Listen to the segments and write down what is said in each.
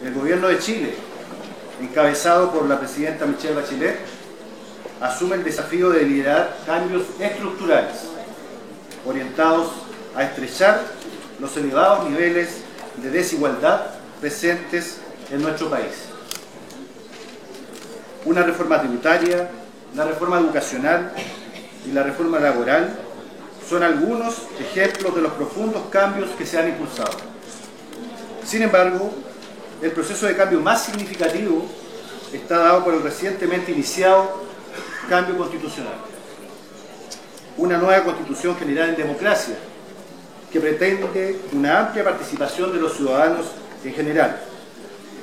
el gobierno de Chile, encabezado por la presidenta Michelle Bachelet, asume el desafío de liderar cambios estructurales orientados a estrechar los elevados niveles de desigualdad presentes en nuestro país. Una reforma tributaria, la reforma educacional y la reforma laboral son algunos ejemplos de los profundos cambios que se han impulsado. Sin embargo, el proceso de cambio más significativo está dado por el recientemente iniciado cambio constitucional. Una nueva constitución generada en democracia que pretende una amplia participación de los ciudadanos en general.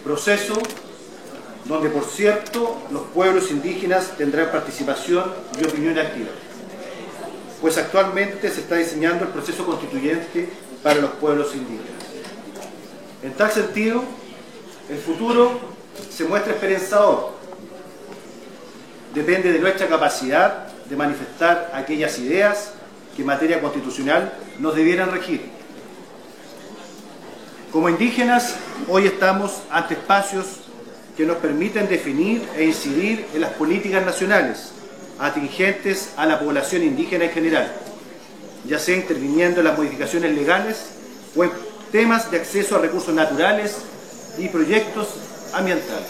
Proceso donde, por cierto, los pueblos indígenas tendrán participación y opinión activa, pues actualmente se está diseñando el proceso constituyente para los pueblos indígenas. En tal sentido, el futuro se muestra esperanzador. Depende de nuestra capacidad de manifestar aquellas ideas que en materia constitucional nos debieran regir. Como indígenas, hoy estamos ante espacios que nos permiten definir e incidir en las políticas nacionales atingentes a la población indígena en general, ya sea interviniendo en las modificaciones legales o en temas de acceso a recursos naturales y proyectos ambientales.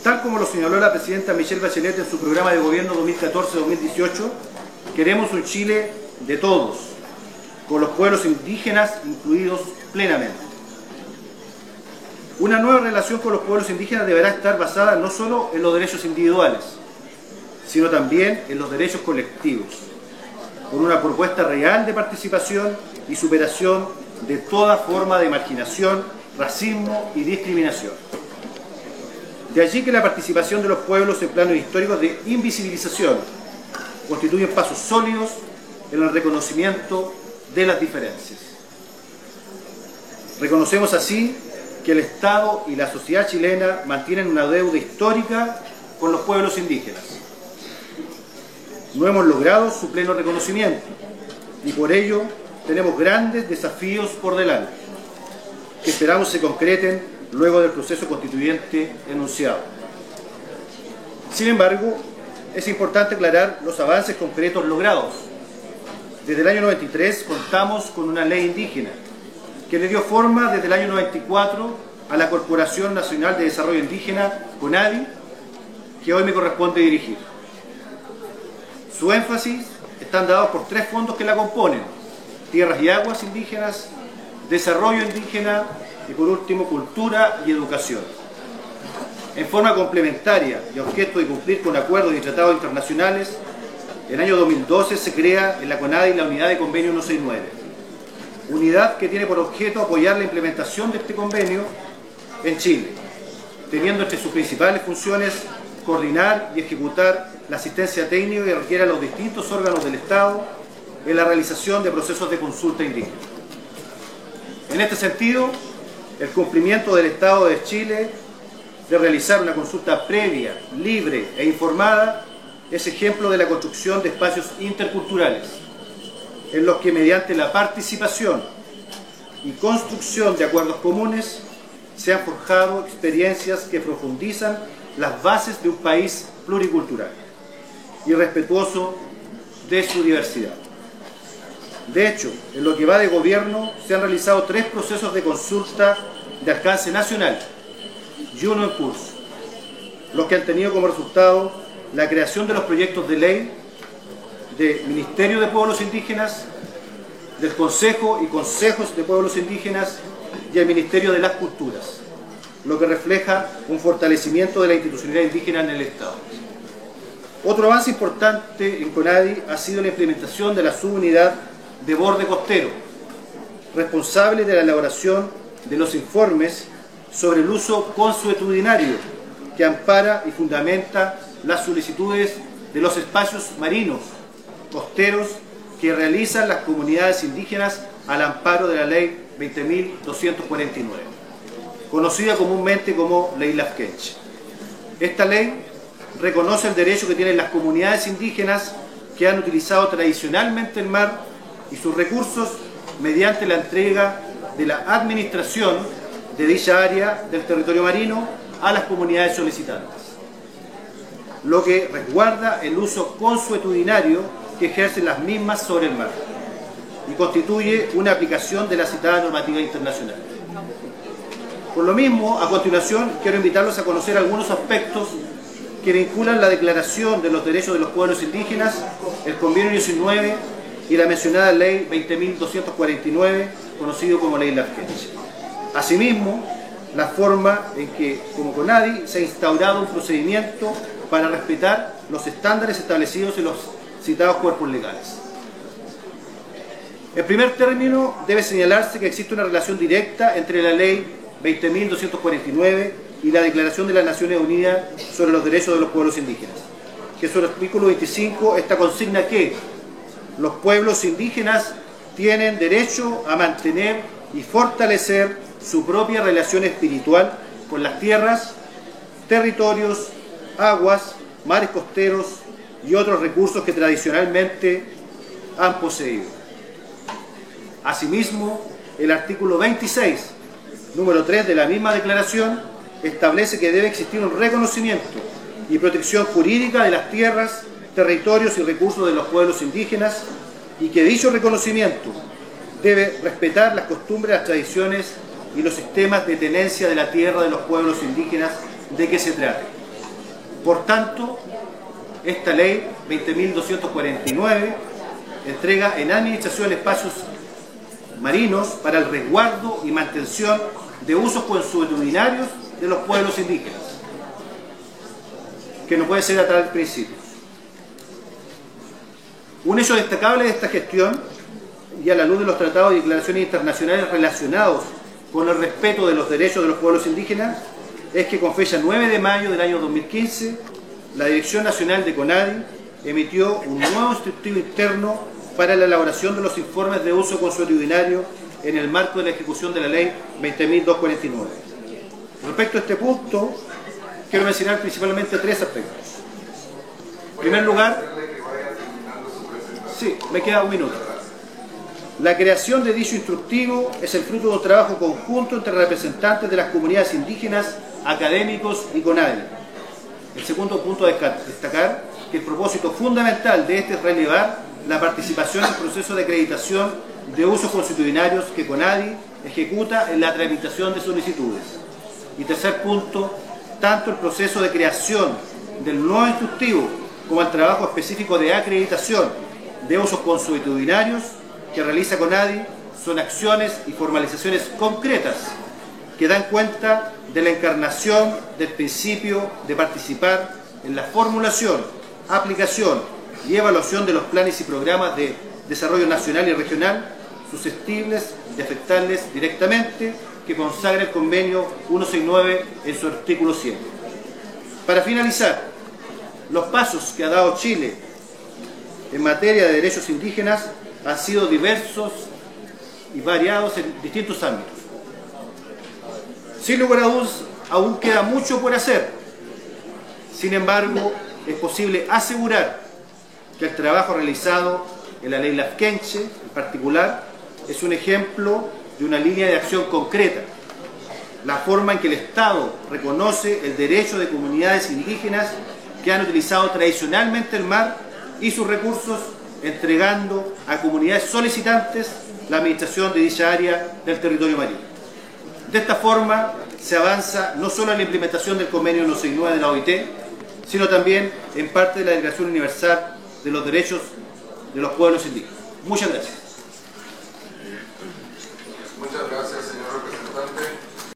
Tal como lo señaló la presidenta Michelle Bachelet en su programa de gobierno 2014-2018, queremos un Chile de todos, con los pueblos indígenas incluidos plenamente. Una nueva relación con los pueblos indígenas deberá estar basada no solo en los derechos individuales, sino también en los derechos colectivos, con una propuesta real de participación y superación de toda forma de marginación, racismo y discriminación. De allí que la participación de los pueblos en planos históricos de invisibilización constituyen pasos sólidos en el reconocimiento de las diferencias. Reconocemos así que el Estado y la sociedad chilena mantienen una deuda histórica con los pueblos indígenas. No hemos logrado su pleno reconocimiento y por ello tenemos grandes desafíos por delante, que esperamos se concreten luego del proceso constituyente enunciado. Sin embargo, es importante aclarar los avances concretos logrados. Desde el año 93 contamos con una ley indígena que le dio forma desde el año 94 a la Corporación Nacional de Desarrollo Indígena, CONADI, que hoy me corresponde dirigir. Su énfasis están dados por tres fondos que la componen: tierras y aguas indígenas, desarrollo indígena y por último cultura y educación. En forma complementaria y a objeto de cumplir con acuerdos y tratados internacionales, en el año 2012 se crea en la CONADI la unidad de convenio 169, unidad que tiene por objeto apoyar la implementación de este convenio en Chile, teniendo entre sus principales funciones coordinar y ejecutar la asistencia técnica que requiere a los distintos órganos del Estado en la realización de procesos de consulta indígena. En este sentido, el cumplimiento del Estado de Chile de realizar una consulta previa, libre e informada es ejemplo de la construcción de espacios interculturales, en los que mediante la participación y construcción de acuerdos comunes se han forjado experiencias que profundizan las bases de un país pluricultural y respetuoso de su diversidad. De hecho, en lo que va de gobierno se han realizado 3 procesos de consulta de alcance nacional y uno en curso, los que han tenido como resultado la creación de los proyectos de ley del Ministerio de Pueblos Indígenas, del Consejo y Consejos de Pueblos Indígenas y el Ministerio de las Culturas, lo que refleja un fortalecimiento de la institucionalidad indígena en el Estado. Otro avance importante en CONADI ha sido la implementación de la subunidad de borde costero, responsable de la elaboración de los informes sobre el uso consuetudinario que ampara y fundamenta las solicitudes de los espacios marinos costeros que realizan las comunidades indígenas al amparo de la Ley 20.249, conocida comúnmente como Ley Lafkenche. Esta ley reconoce el derecho que tienen las comunidades indígenas que han utilizado tradicionalmente el mar y sus recursos mediante la entrega de la administración de dicha área del territorio marino a las comunidades solicitantes, lo que resguarda el uso consuetudinario que ejercen las mismas sobre el mar y constituye una aplicación de la citada normativa internacional. Por lo mismo, a continuación, quiero invitarlos a conocer algunos aspectos que vinculan la Declaración de los Derechos de los Pueblos Indígenas, el Convenio 19 y la mencionada Ley 20.249, conocido como Ley Lafkenche. Asimismo, la forma en que, como CONADI, se ha instaurado un procedimiento para respetar los estándares establecidos en los citados cuerpos legales. En primer término, debe señalarse que existe una relación directa entre la Ley 20.249 y la Declaración de las Naciones Unidas sobre los Derechos de los Pueblos Indígenas, que en su artículo 25 esta consigna que los pueblos indígenas tienen derecho a mantener y fortalecer su propia relación espiritual con las tierras, territorios, aguas, mares costeros y otros recursos que tradicionalmente han poseído. Asimismo, el artículo 26, número 3 de la misma declaración, establece que debe existir un reconocimiento y protección jurídica de las tierras, territorios y recursos de los pueblos indígenas y que dicho reconocimiento debe respetar las costumbres, las tradiciones y los sistemas de tenencia de la tierra de los pueblos indígenas de que se trate. Por tanto, esta ley 20.249 entrega en administración espacios marinos para el resguardo y mantención de usos consuetudinarios de los pueblos indígenas, que no puede ser a tal principio. Un hecho destacable de esta gestión, y a la luz de los tratados y declaraciones internacionales relacionados con el respeto de los derechos de los pueblos indígenas, es que con fecha 9 de mayo del año 2015, la Dirección Nacional de CONADI emitió un nuevo instructivo interno para la elaboración de los informes de uso consuetudinario en el marco de la ejecución de la Ley 20.249. Respecto a este punto, quiero mencionar principalmente tres aspectos. En primer lugar, sí, me queda un minuto. La creación de dicho instructivo es el fruto de un trabajo conjunto entre representantes de las comunidades indígenas, académicos y CONADI. El segundo punto a destacar que el propósito fundamental de este es relevar la participación en el proceso de acreditación de usos consuetudinarios que CONADI ejecuta en la tramitación de solicitudes. Y tercer punto, tanto el proceso de creación del nuevo instructivo como el trabajo específico de acreditación de usos consuetudinarios que realiza CONADI son acciones y formalizaciones concretas que dan cuenta de la encarnación del principio de participar en la formulación, aplicación y evaluación de los planes y programas de desarrollo nacional y regional susceptibles de afectarles directamente, que consagra el convenio 169 en su artículo 100. Para finalizar, los pasos que ha dado Chile en materia de derechos indígenas han sido diversos y variados en distintos ámbitos. Sin lugar a dudas, aún queda mucho por hacer. Sin embargo, es posible asegurar que el trabajo realizado en la Ley Lafkenche, en particular, es un ejemplo de una línea de acción concreta. La forma en que el Estado reconoce el derecho de comunidades indígenas que han utilizado tradicionalmente el mar y sus recursos, entregando a comunidades solicitantes la administración de dicha área del territorio marino. De esta forma se avanza no solo en la implementación del convenio 169 de la OIT, sino también en parte de la Declaración Universal de los Derechos de los Pueblos Indígenas. Muchas gracias.